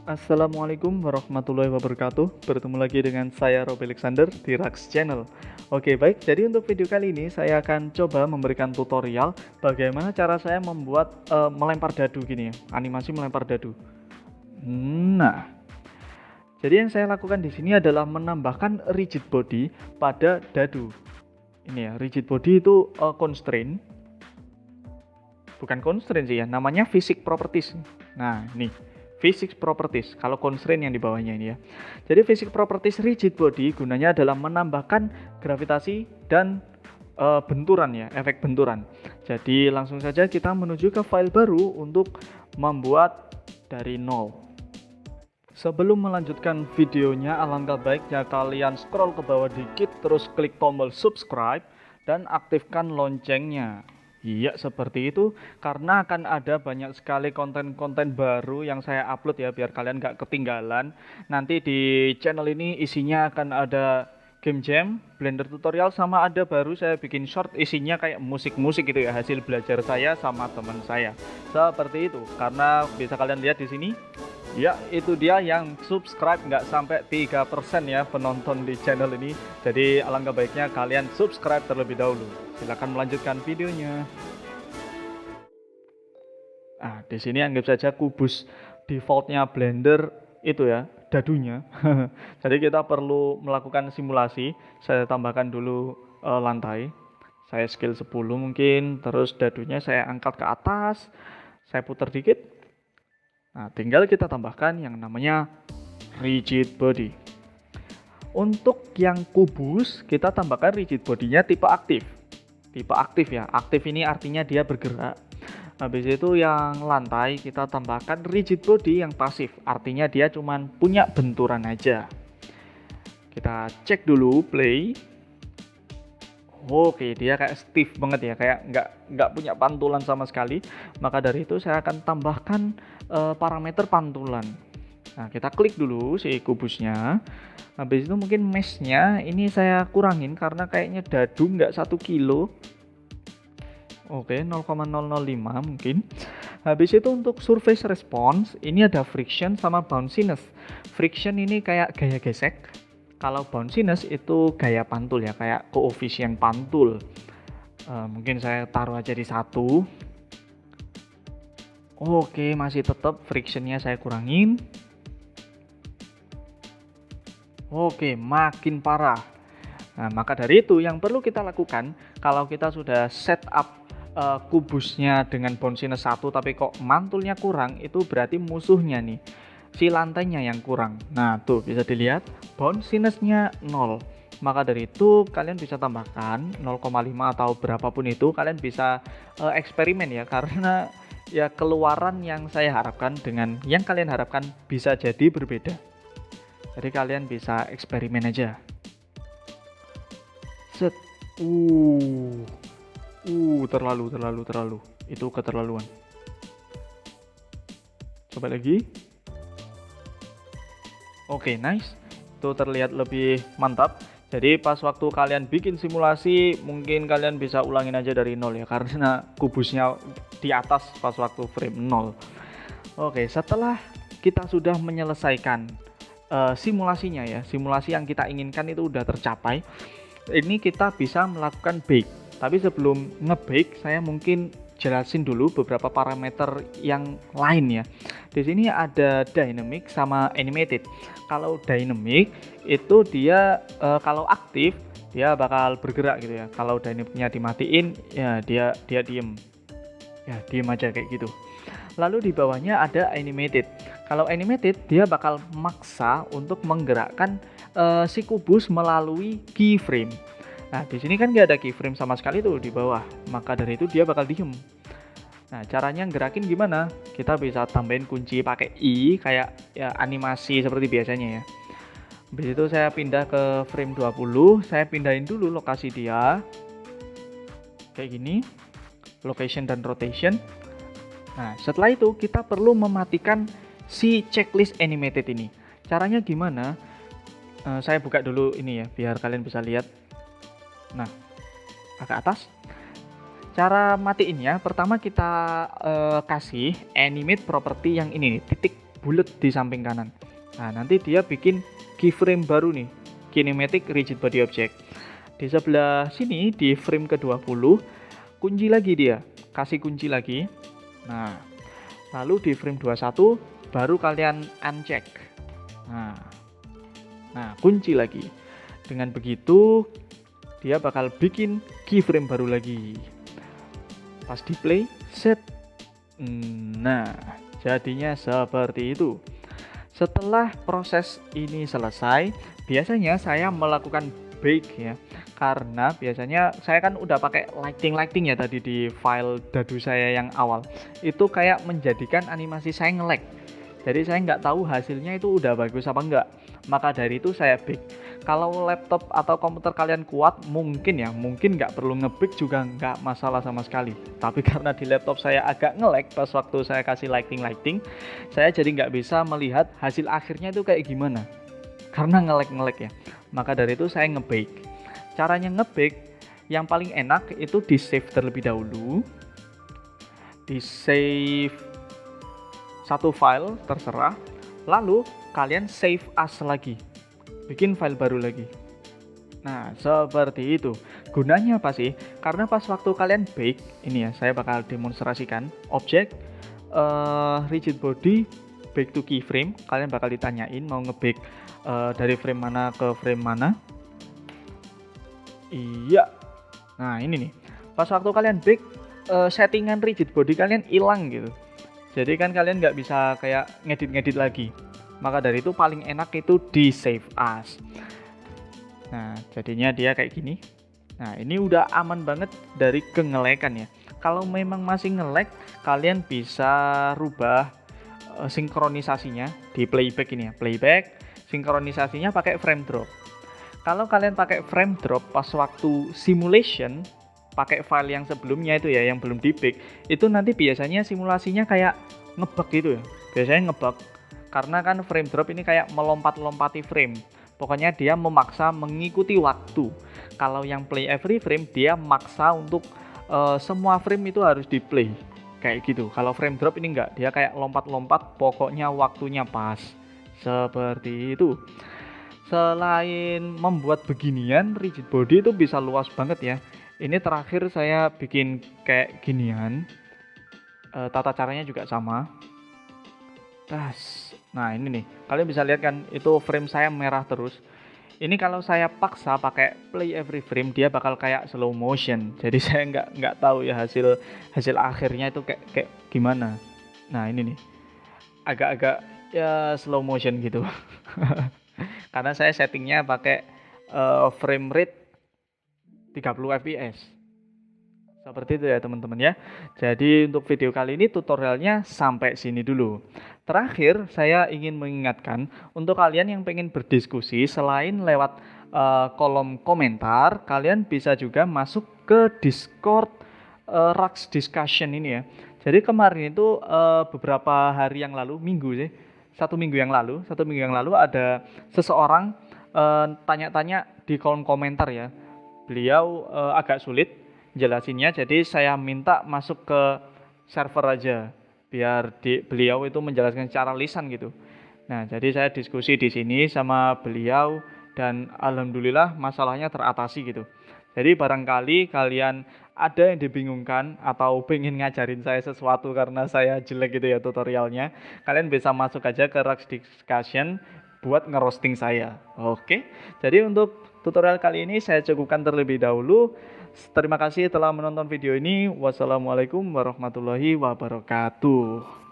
Assalamualaikum warahmatullahi wabarakatuh. Bertemu lagi dengan saya Rob Alexander di Rax Channel. Oke, baik. Jadi untuk video kali ini saya akan coba memberikan tutorial bagaimana cara saya membuat melempar dadu gini ya, animasi melempar dadu. Nah, jadi yang saya lakukan di sini adalah menambahkan rigid body pada dadu. Ini ya, rigid body itu constraint. Bukan constraint sih ya, namanya physics properties. Nah, nih physics properties, kalau constraint yang di bawahnya ini ya. Jadi physics properties rigid body gunanya adalah menambahkan gravitasi dan benturan ya, efek benturan. Jadi langsung saja kita menuju ke file baru untuk membuat dari nol. Sebelum melanjutkan videonya, alangkah baiknya kalian scroll ke bawah dikit, terus klik tombol subscribe dan aktifkan loncengnya. Iya, seperti itu, karena akan ada banyak sekali konten-konten baru yang saya upload ya, biar kalian gak ketinggalan. Nanti di channel ini isinya akan ada game jam, Blender tutorial, sama ada baru saya bikin short isinya kayak musik-musik gitu ya, hasil belajar saya sama teman saya. Seperti itu, karena bisa kalian lihat di sini. Ya, itu dia yang subscribe nggak sampai 3% ya penonton di channel ini. Jadi alangkah baiknya kalian subscribe terlebih dahulu. Silahkan melanjutkan videonya. Nah, di sini anggap saja kubus defaultnya Blender itu ya, dadunya. Jadi kita perlu melakukan simulasi. Saya tambahkan dulu lantai. Saya scale 10 mungkin, terus dadunya saya angkat ke atas. Saya putar dikit. Nah, tinggal kita tambahkan yang namanya rigid body. Untuk yang kubus, kita tambahkan rigid body-nya tipe aktif. Tipe aktif ya, aktif ini artinya dia bergerak. Habis itu yang lantai, kita tambahkan rigid body yang pasif, artinya dia cuma punya benturan aja. Kita cek dulu, play. Oke, dia kayak stiff banget ya, kayak nggak punya pantulan sama sekali. Maka dari itu saya akan tambahkan parameter pantulan. Nah, kita klik dulu si kubusnya. Habis itu mungkin mesh-nya ini saya kurangin karena kayaknya dadu nggak 1 kilo. Oke, 0,005 mungkin. Habis itu untuk surface response, ini ada friction sama bounciness. Friction ini kayak gaya gesek. Kalau bounciness itu gaya pantul ya, kayak koefisien pantul. Mungkin saya taruh aja di 1. Oke, masih tetap frictionnya saya kurangin. Oke, makin parah. Nah, maka dari itu yang perlu kita lakukan kalau kita sudah set up kubusnya dengan bounciness 1 tapi kok mantulnya kurang, itu berarti musuhnya nih, si lantainya yang kurang. Nah, tuh bisa dilihat bounciness-nya 0. Maka dari itu kalian bisa tambahkan 0,5 atau berapapun itu, kalian bisa eksperimen ya, karena ya keluaran yang saya harapkan dengan yang kalian harapkan bisa jadi berbeda. Jadi kalian bisa eksperimen aja. Set. Terlalu. Itu keterlaluan. Coba lagi. Oke, nice. Itu terlihat lebih mantap. Jadi pas waktu kalian bikin simulasi, mungkin kalian bisa ulangin aja dari 0 ya, karena kubusnya di atas pas waktu frame 0. Oke, setelah kita sudah menyelesaikan simulasinya ya, simulasi yang kita inginkan itu udah tercapai, ini kita bisa melakukan bake. Tapi sebelum nge-bake, saya mungkin jelasin dulu beberapa parameter yang lain ya. Di sini ada dynamic sama animated. Kalau dynamic itu dia kalau aktif dia bakal bergerak gitu ya. Kalau dynamicnya dimatiin ya dia diem. Ya, diem aja kayak gitu. Lalu di bawahnya ada animated. Kalau animated dia bakal maksa untuk menggerakkan si kubus melalui keyframe. Nah, di sini kan nggak ada keyframe sama sekali tuh di bawah. Maka dari itu dia bakal diem. Nah, caranya gerakin gimana? Kita bisa tambahin kunci pakai I kayak ya animasi seperti biasanya ya. Habis itu saya pindah ke frame 20, saya pindahin dulu lokasi dia. Kayak gini. Location dan rotation. Nah, setelah itu kita perlu mematikan si checklist animated ini. Caranya gimana? Saya buka dulu ini ya, biar kalian bisa lihat. Nah, agak atas. Cara matiinnya, pertama kita kasih animate property yang ini nih, titik bulat di samping kanan. Nah, nanti dia bikin keyframe baru nih, kinematic rigid body object. Di sebelah sini di frame ke-20 kunci lagi dia, kasih kunci lagi. Nah, lalu di frame 21 baru kalian uncheck. Nah, kunci lagi. Dengan begitu dia bakal bikin keyframe baru lagi. Pas di play, set. Nah, jadinya seperti itu. Setelah proses ini selesai, biasanya saya melakukan bake ya. Karena biasanya saya kan udah pakai lighting ya tadi di file dadu saya yang awal. Itu kayak menjadikan animasi saya nge-lag. Jadi saya nggak tahu hasilnya itu udah bagus apa enggak. Maka dari itu saya bake. Kalau laptop atau komputer kalian kuat, mungkin nggak perlu nge-bake juga nggak masalah sama sekali. Tapi karena di laptop saya agak nge-lag pas waktu saya kasih lighting, saya jadi nggak bisa melihat hasil akhirnya itu kayak gimana. Karena nge-lag ya. Maka dari itu saya nge-bake. Caranya nge-bake yang paling enak itu di save terlebih dahulu. Di save satu file terserah. Lalu kalian save as lagi. Bikin file baru lagi. Nah, seperti itu. Gunanya apa sih? Karena pas waktu kalian bake, ini ya, saya bakal demonstrasikan objek rigid body bake to keyframe. Kalian bakal ditanyain mau nge-bake dari frame mana ke frame mana. Iya. Nah, ini nih. Pas waktu kalian bake, settingan rigid body kalian hilang gitu. Jadi kan kalian nggak bisa kayak ngedit-ngedit lagi. Maka dari itu paling enak itu di save as. Nah, jadinya dia kayak gini. Nah, ini udah aman banget dari kengelekan ya. Kalau memang masih nge-lag, kalian bisa rubah sinkronisasinya di playback ini ya. Playback, sinkronisasinya pakai frame drop. Kalau kalian pakai frame drop pas waktu simulation, pakai file yang sebelumnya itu ya, yang belum di-bake, itu nanti biasanya simulasinya kayak ngebug gitu ya. Biasanya ngebug. Karena kan frame drop ini kayak melompat-lompati frame. Pokoknya dia memaksa mengikuti waktu. Kalau yang play every frame, dia maksa untuk semua frame itu harus di play. Kayak gitu. Kalau frame drop ini enggak. Dia kayak lompat-lompat, pokoknya waktunya pas. Seperti itu. Selain membuat beginian, rigid body itu bisa luas banget ya. Ini terakhir saya bikin kayak ginian. Tata caranya juga sama. Nah ini nih, kalian bisa lihat kan itu frame saya merah terus. Ini kalau saya paksa pakai play every frame, dia bakal kayak slow motion. Jadi saya nggak tahu ya hasil akhirnya itu kayak gimana. Nah ini nih, agak-agak ya slow motion gitu. Karena saya settingnya pakai frame rate 30 fps. Seperti itu ya teman-teman ya. Jadi untuk video kali ini tutorialnya sampai sini dulu. Terakhir saya ingin mengingatkan untuk kalian yang pengen berdiskusi selain lewat kolom komentar, kalian bisa juga masuk ke Discord Rux Discussion ini ya. Jadi kemarin itu beberapa hari yang lalu, satu minggu yang lalu ada seseorang tanya-tanya di kolom komentar ya. Beliau agak sulit jelasinnya, jadi saya minta masuk ke server aja biar beliau itu menjelaskan secara lisan gitu. Nah, jadi saya diskusi di sini sama beliau dan alhamdulillah masalahnya teratasi gitu. Jadi barangkali kalian ada yang dibingungkan atau pengen ngajarin saya sesuatu karena saya jelek gitu ya tutorialnya, kalian bisa masuk aja ke Rux Discussion buat ngerosting saya. Oke. Jadi untuk tutorial kali ini saya cukupkan terlebih dahulu. Terima kasih telah menonton video ini. Wassalamualaikum warahmatullahi wabarakatuh.